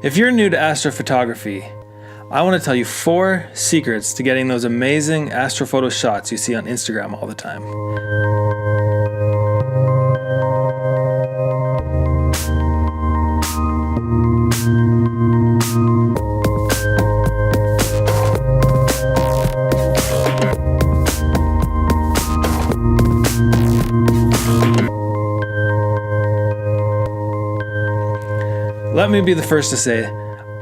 If you're new to astrophotography, I want to tell you 4 secrets to getting those amazing astrophoto shots you see on Instagram all the time. Let me be the first to say,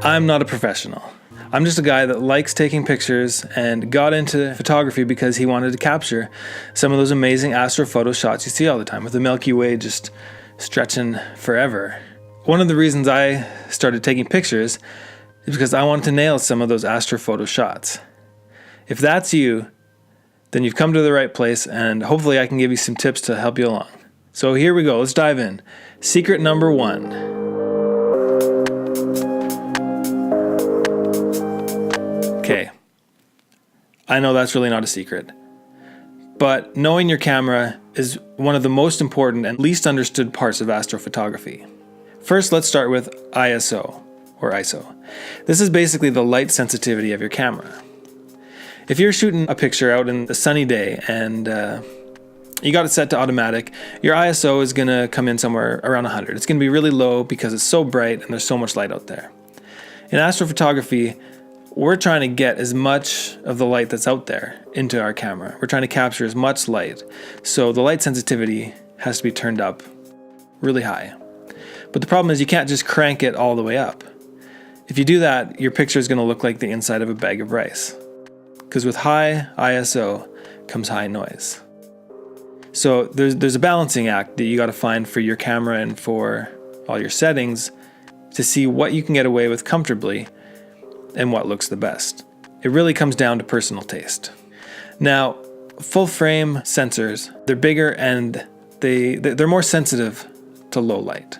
I'm not a professional. I'm just a guy that likes taking pictures and got into photography because he wanted to capture some of those amazing astrophoto shots you see all the time with the Milky Way just stretching forever. One of the reasons I started taking pictures is because I wanted to nail some of those astrophoto shots. If that's you, then you've come to the right place, and hopefully I can give you some tips to help you along. So here we go, let's dive in. Secret number 1. Okay, I know that's really not a secret, but knowing your camera is one of the most important and least understood parts of astrophotography. First, let's start with ISO, or ISO. This is basically the light sensitivity of your camera. If you're shooting a picture out in a sunny day and you got it set to automatic, your ISO is going to come in somewhere around 100. It's going to be really low because it's so bright and there's so much light out there. In astrophotography, we're trying to get as much of the light that's out there into our camera. We're trying to capture as much light. So the light sensitivity has to be turned up really high. But the problem is you can't just crank it all the way up. If you do that, your picture is going to look like the inside of a bag of rice. Because with high ISO comes high noise. So there's a balancing act that you got to find for your camera and for all your settings to see what you can get away with comfortably and what looks the best. It really comes down to personal taste. Now, full frame sensors, they're bigger and they're more sensitive to low light.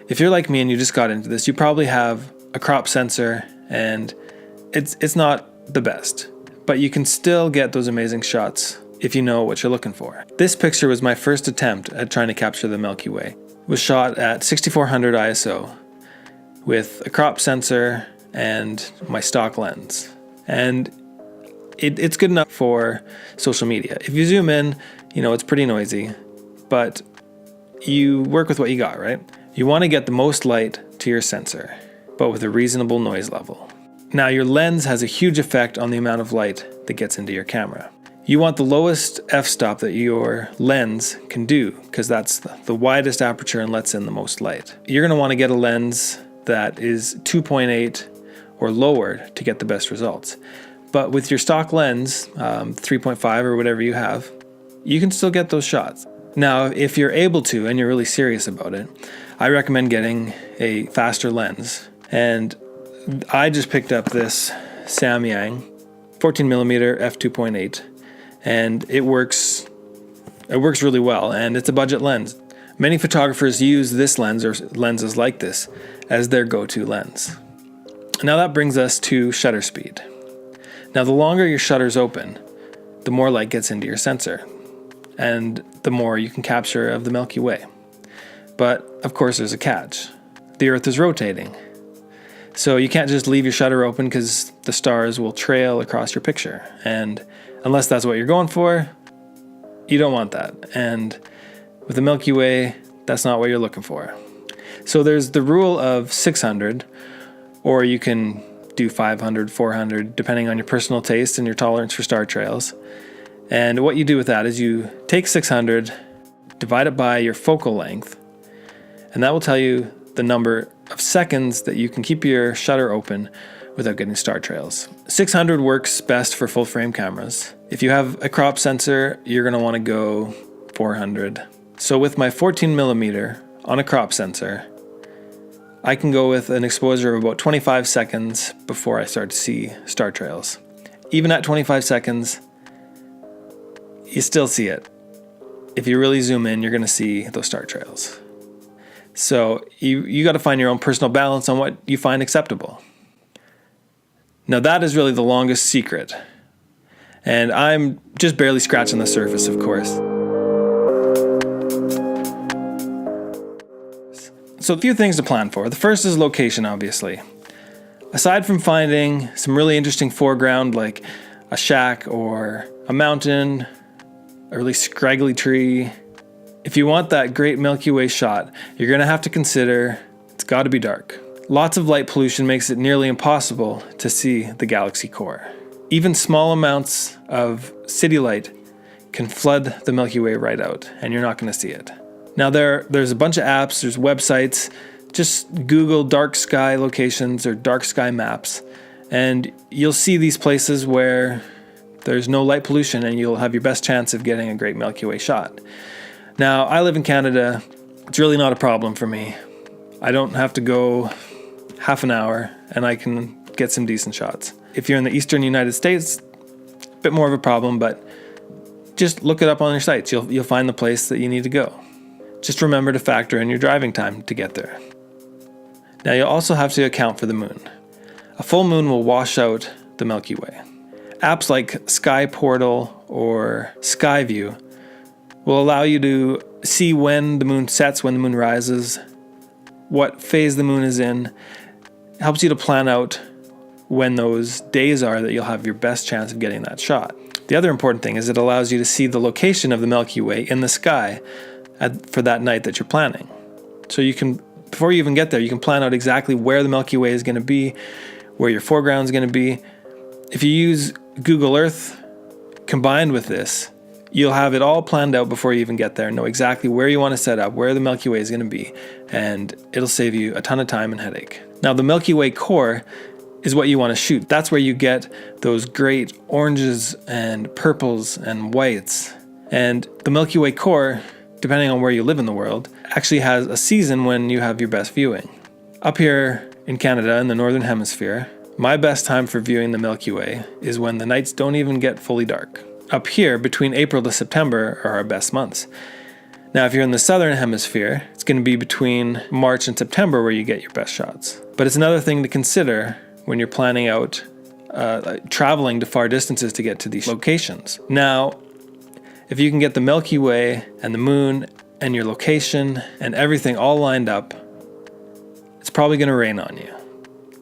If you're like me and you just got into this, you probably have a crop sensor and it's not the best, but you can still get those amazing shots if you know what you're looking for. This picture was my first attempt at trying to capture the Milky Way. It was shot at 6400 ISO with a crop sensor and my stock lens. And it's good enough for social media. If you zoom in, it's pretty noisy, but you work with what you got, right? You want to get the most light to your sensor, but with a reasonable noise level. Now, your lens has a huge effect on the amount of light that gets into your camera. You want the lowest f-stop that your lens can do, because that's the widest aperture and lets in the most light. You're going to want to get a lens that is 2.8 or lower to get the best results. But with your stock lens, 3.5 or whatever you have, you can still get those shots. Now, if you're able to and you're really serious about it, I recommend getting a faster lens. And I just picked up this Samyang 14mm f2.8, and it works really well, and it's a budget lens. Many photographers use this lens or lenses like this as their go-to lens. Now that brings us to shutter speed. Now the longer your shutter's open, the more light gets into your sensor, and the more you can capture of the Milky Way. But of course there's a catch. The Earth is rotating. So you can't just leave your shutter open because the stars will trail across your picture. And unless that's what you're going for, you don't want that. And with the Milky Way, that's not what you're looking for. So there's the rule of 600, or you can do 500, 400, depending on your personal taste and your tolerance for star trails. And what you do with that is you take 600, divide it by your focal length, and that will tell you the number of seconds that you can keep your shutter open without getting star trails. 600 works best for full frame cameras. If you have a crop sensor, you're going to want to go 400. So with my 14mm on a crop sensor, I can go with an exposure of about 25 seconds before I start to see star trails. Even at 25 seconds, you still see it. If you really zoom in, you're going to see those star trails. So you got to find your own personal balance on what you find acceptable. Now that is really the longest secret. And I'm just barely scratching the surface, of course. So a few things to plan for. The first is location, obviously. Aside from finding some really interesting foreground like a shack or a mountain, a really scraggly tree, if you want that great Milky Way shot, you're going to have to consider it's got to be dark. Lots of light pollution makes it nearly impossible to see the galaxy core. Even small amounts of city light can flood the Milky Way right out, and you're not going to see it. Now there's a bunch of apps, there's websites. Just Google dark sky locations or dark sky maps, and you'll see these places where there's no light pollution and you'll have your best chance of getting a great Milky Way shot. Now, I live in Canada. It's really not a problem for me. I don't have to go half an hour and I can get some decent shots. If you're in the eastern United States, a bit more of a problem, but just look it up on your sites. You'll find the place that you need to go. Just remember to factor in your driving time to get there. Now you'll also have to account for the moon. A full moon will wash out the Milky Way. Apps like Sky Portal or Skyview will allow you to see when the moon sets, when the moon rises, what phase the moon is in. It helps you to plan out when those days are that you'll have your best chance of getting that shot. The other important thing is it allows you to see the location of the Milky Way in the sky for that night that you're planning. So you can, before you even get there, you can plan out exactly where the Milky Way is going to be, where your foreground is going to be. If you use Google Earth combined with this, you'll have it all planned out before you even get there, know exactly where you want to set up, where the Milky Way is going to be, and it'll save you a ton of time and headache. Now, the Milky Way core is what you want to shoot. That's where you get those great oranges and purples and whites. And the Milky Way core, depending on where you live in the world, actually has a season when you have your best viewing. Up here in Canada, in the Northern Hemisphere, my best time for viewing the Milky Way is when the nights don't even get fully dark. Up here, between April to September are our best months. Now, if you're in the Southern Hemisphere, it's going to be between March and September where you get your best shots. But it's another thing to consider when you're planning out traveling to far distances to get to these locations. Now, if you can get the Milky Way and the moon and your location and everything all lined up, it's probably going to rain on you,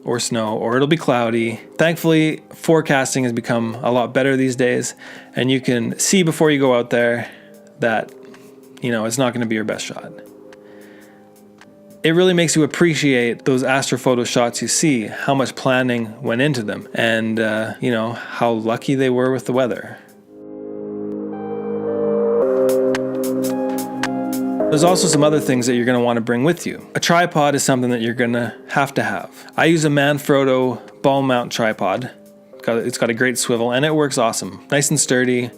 or snow, or it'll be cloudy. Thankfully, forecasting has become a lot better these days, and you can see before you go out there that, it's not going to be your best shot. It really makes you appreciate those astrophoto shots you see, how much planning went into them, and, how lucky they were with the weather. There's also some other things that you're going to want to bring with you. A tripod is something that you're going to have. I use a Manfrotto ball mount tripod. It's got a great swivel and it works awesome. Nice and sturdy.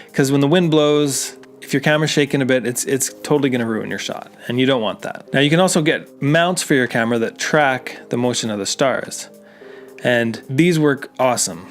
Because when the wind blows, if your camera's shaking a bit, it's totally going to ruin your shot. And you don't want that. Now you can also get mounts for your camera that track the motion of the stars. And these work awesome.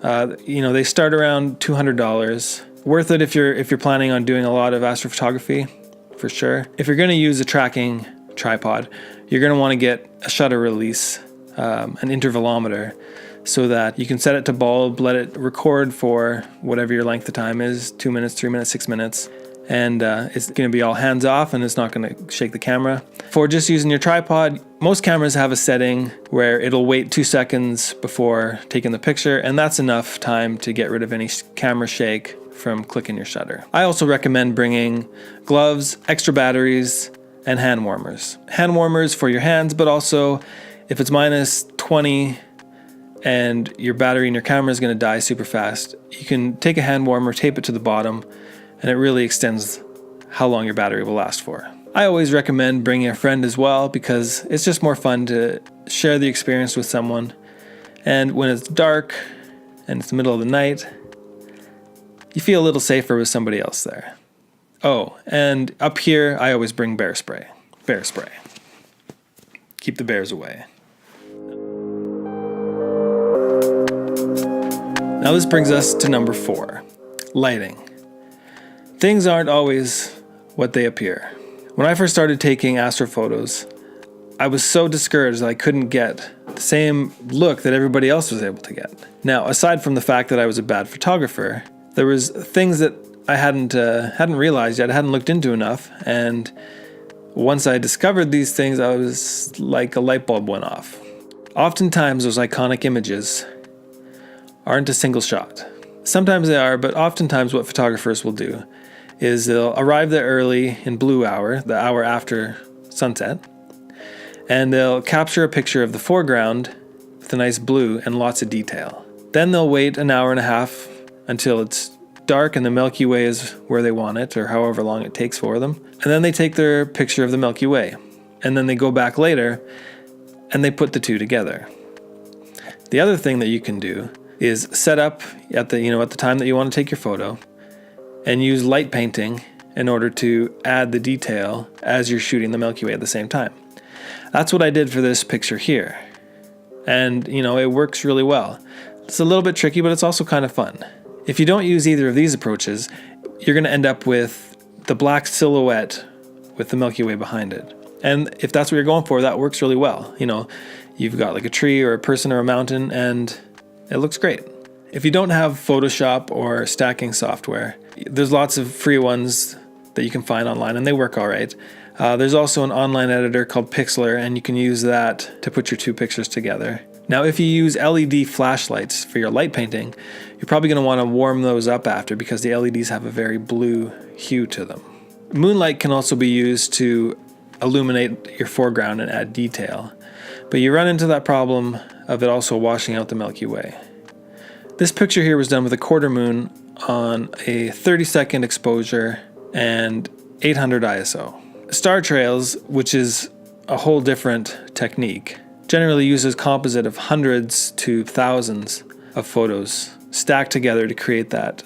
They start around $200. Worth it if you're planning on doing a lot of astrophotography. For sure. If you're going to use a tracking tripod, you're going to want to get a shutter release, an intervalometer, so that you can set it to bulb, let it record for whatever your length of time is, 2 minutes, 3 minutes, 6 minutes, and it's going to be all hands off and it's not going to shake the camera. For just using your tripod, most cameras have a setting where it'll wait 2 seconds before taking the picture, and that's enough time to get rid of any camera shake from clicking your shutter. I also recommend bringing gloves, extra batteries, and hand warmers. Hand warmers for your hands, but also if it's minus 20 and your battery in your camera is going to die super fast, you can take a hand warmer, tape it to the bottom, and it really extends how long your battery will last for. I always recommend bringing a friend as well because it's just more fun to share the experience with someone. And when it's dark and it's the middle of the night, you feel a little safer with somebody else there. Oh, and up here, I always bring bear spray. Bear spray. Keep the bears away. Now this brings us to number 4, lighting. Things aren't always what they appear. When I first started taking astrophotos, I was so discouraged that I couldn't get the same look that everybody else was able to get. Now, aside from the fact that I was a bad photographer, there was things that I hadn't realized yet, I hadn't looked into enough, and Once I discovered these things, I was like a light bulb went off. Oftentimes those iconic images aren't a single shot. Sometimes they are, but oftentimes what photographers will do is they'll arrive there early in blue hour, the hour after sunset, and they'll capture a picture of the foreground with a nice blue and lots of detail. Then they'll wait an hour and a half until it's dark and the Milky Way is where they want it, or however long it takes for them. And then they take their picture of the Milky Way. And then they go back later and they put the two together. The other thing that you can do is set up at the time that you want to take your photo and use light painting in order to add the detail as you're shooting the Milky Way at the same time. That's what I did for this picture here. And it works really well. It's a little bit tricky, but it's also kind of fun. If you don't use either of these approaches, you're going to end up with the black silhouette with the Milky Way behind it. And if that's what you're going for, that works really well. You've got like a tree or a person or a mountain, and it looks great. If you don't have Photoshop or stacking software, there's lots of free ones that you can find online, and they work all right. There's also an online editor called Pixlr, and you can use that to put your two pictures together. Now, if you use LED flashlights for your light painting, you're probably going to want to warm those up after, because the LEDs have a very blue hue to them. Moonlight can also be used to illuminate your foreground and add detail, but you run into that problem of it also washing out the Milky Way. This picture here was done with a quarter moon on a 30-second exposure and 800 ISO. Star trails, which is a whole different technique, generally uses composite of hundreds to thousands of photos stacked together to create that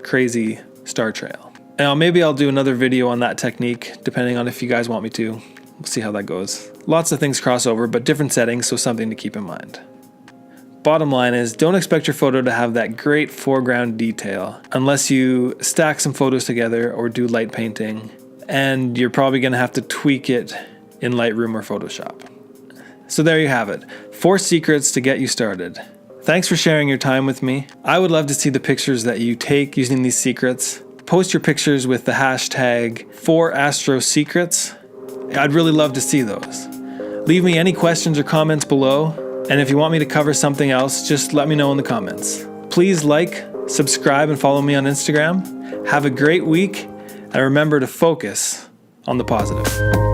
crazy star trail. Now, maybe I'll do another video on that technique, depending on if you guys want me to. We'll see how that goes. Lots of things cross over, but different settings, so something to keep in mind. Bottom line is, don't expect your photo to have that great foreground detail unless you stack some photos together or do light painting, and you're probably going to have to tweak it in Lightroom or Photoshop. So there you have it, 4 secrets to get you started. Thanks for sharing your time with me. I would love to see the pictures that you take using these secrets. Post your pictures with the hashtag 4AstroSecrets. I'd really love to see those. Leave me any questions or comments below, and if you want me to cover something else, just let me know in the comments. Please like, subscribe, and follow me on Instagram. Have a great week, and remember to focus on the positive.